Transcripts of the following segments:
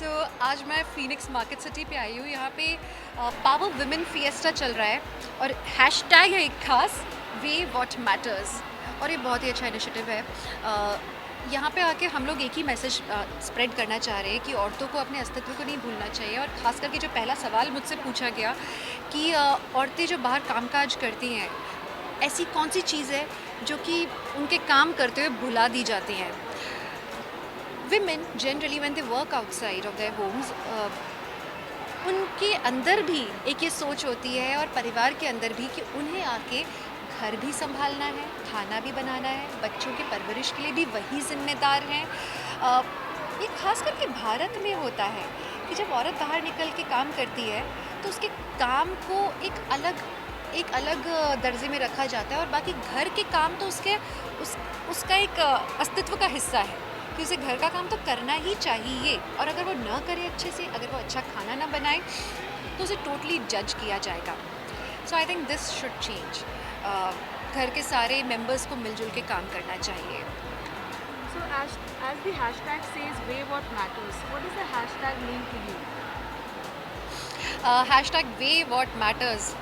आज मैं Phoenix market city पे आई हूँ। यहाँ पे पावर वुमेन फिएस्टा चल रहा है और हैशटैग है एक खास, वे व्हाट मैटर्स, और ये बहुत ही अच्छा इनिशिएटिव है। यहाँ पे आके हम लोग एक ही मैसेज स्प्रेड करना चाह रहे हैं कि औरतों को अपने अस्तित्व को नहीं भूलना चाहिए। और ख़ास करके जो पहला सवाल मुझसे पूछा गया कि औरतें जो बाहर कामकाज करती हैं, ऐसी कौन सी चीज़ है जो कि उनके काम करते हुए भुला दी जाती हैं। women generally when they work outside of their homes, उनके अंदर भी एक ये सोच होती है और परिवार के अंदर भी कि उन्हें आके घर भी संभालना है, खाना भी बनाना है, बच्चों की परवरिश के लिए भी वही जिम्मेदार हैं। ये खास करके भारत में होता है कि जब औरत बाहर निकल के काम करती है तो उसके काम को एक अलग दर्जे में रखा जाता है और बाकी घर के काम तो उसका एक अस्तित्व का हिस्सा है कि उसे घर का काम तो करना ही चाहिए। और अगर वो ना करे अच्छे से, अगर वो अच्छा खाना ना बनाए तो उसे टोटली जज किया जाएगा। So I think this should change. घर के सारे मेंबर्स को मिलजुल के काम करना चाहिए। So as the hashtag says, "Weigh what matters." What does the hashtag mean to you? Hashtag way what matters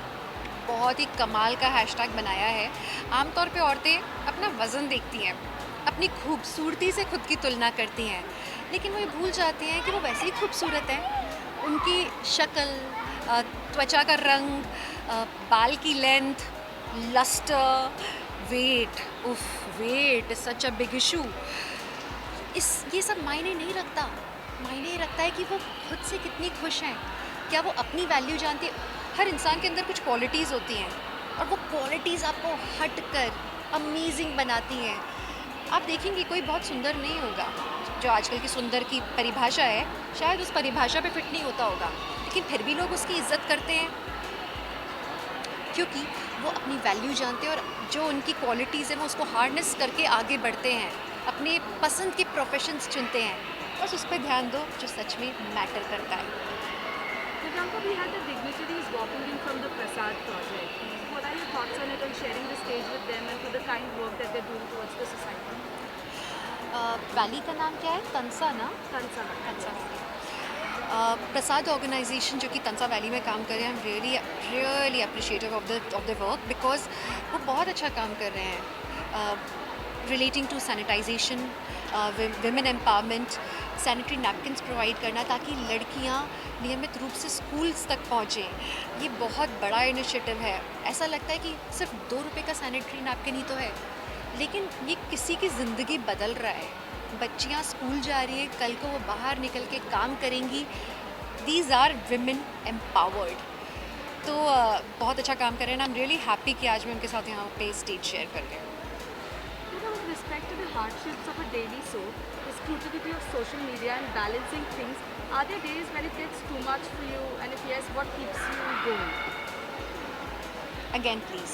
बहुत ही कमाल का हैशटैग बनाया है। आमतौर पे औरतें अपना वज़न देखती हैं, अपनी खूबसूरती से खुद की तुलना करती हैं, लेकिन वो ये भूल जाती हैं कि वो वैसे ही खूबसूरत हैं। उनकी शक्ल, त्वचा का रंग, बाल की length, lustre, weight, weight is such a big issue. ये सब मायने नहीं रखता। मायने रखता है कि वो खुद से कितनी खुश हैं, क्या वो अपनी वैल्यू जानती है। हर इंसान के अंदर कुछ क्वालिटीज़ होती हैं और वो क्वालिटीज़ आपको हट कर अमेजिंग बनाती हैं। आप देखेंगे कोई बहुत सुंदर नहीं होगा, जो आजकल की सुंदर की परिभाषा है शायद उस परिभाषा पे फिट नहीं होता होगा, लेकिन फिर भी लोग उसकी इज्जत करते हैं क्योंकि वो अपनी वैल्यू जानते हैं और जो उनकी क्वालिटीज़ हैं वो उसको हार्नेस करके आगे बढ़ते हैं, अपने पसंद के प्रोफेशंस चुनते हैं। बस उस पर ध्यान दो जो सच में मैटर करता है। Priyanka, we had the dignitaries walking in from the Prasad project. What are your thoughts on it and sharing the stage with them and for the kind work that they're doing towards the society? Valley का नाम क्या है? तंसा ना? Tansa. Tansa valley. Prasad organisation जो कि Tansa valley में काम कर रहे हैं, I am really appreciative of the work because वो बहुत अच्छा काम कर रहे हैं relating to sanitisation, women empowerment, sanitary napkins provide करना ताकि लड़कियां नियमित रूप से स्कूल्स तक पहुँचें। ये बहुत बड़ा इनिशिएटिव है। ऐसा लगता है कि सिर्फ 2 रुपये का सैनिटरी नैपकिन ही तो है, लेकिन ये किसी की ज़िंदगी बदल रहा है। बच्चियां स्कूल जा रही है, कल को वो बाहर निकल के काम करेंगी। These are women empowered. तो बहुत अच्छा काम कर रहे हैं। आई एम रियली हैप्पी कि आज मैं उनके साथ यहाँ पे स्टेज शेयर कर रही हूँ। With respect to the hardships of a daily soap, the scrutiny of social media and balancing things, are there days when it gets too much for you? And if yes, what keeps you going? Again, please.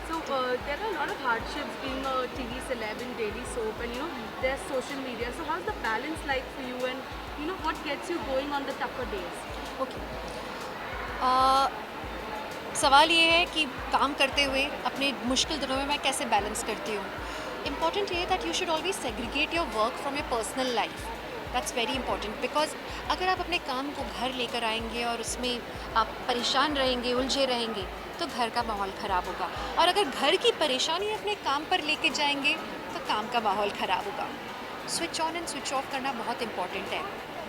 So there are a lot of hardships being a TV celeb in daily soap, and there's social media. So how's the balance like for you, and what gets you going on the tougher days? Okay, सवाल ये है कि काम करते हुए अपने मुश्किल दिनों में मैं कैसे बैलेंस करती हूँ। इम्पॉर्टेंट ये that you should always segregate your work from your personal life. That's very important because अगर आप अपने काम को घर लेकर आएंगे और उसमें आप परेशान रहेंगे, उलझे रहेंगे, तो घर का माहौल ख़राब होगा। और अगर घर की परेशानी अपने काम पर लेके जाएंगे तो काम का माहौल ख़राब होगा। Switch on and switch off करना बहुत इम्पॉर्टेंट है,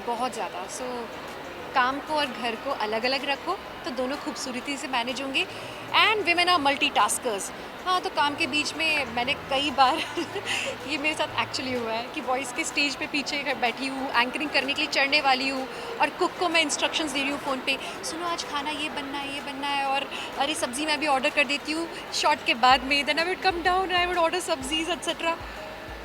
बहुत ज़्यादा। सो काम को और घर को अलग अलग रखो तो दोनों खूबसूरती से मैनेज होंगे। And women are multitaskers. हाँ, तो काम के बीच में मैंने कई बार ये मेरे साथ एक्चुअली हुआ है कि वॉइस के स्टेज पे पीछे बैठी हूँ, एंकरिंग करने के लिए चढ़ने वाली हूँ और कुक को मैं इंस्ट्रक्शंस दे रही हूँ फ़ोन पे, सुनो आज खाना ये बनना है, और अरे सब्ज़ी मैं भी ऑर्डर कर देती हूँ शॉर्ट के बाद में, then I would come down, I would order सब्जीज etcetera.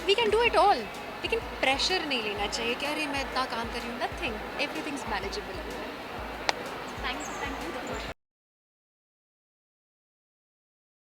We can do it all, लेकिन प्रेशर नहीं लेना चाहिए कि अरे मैं इतना काम कर रही हूँ। Nothing, everything is manageable. Thank you.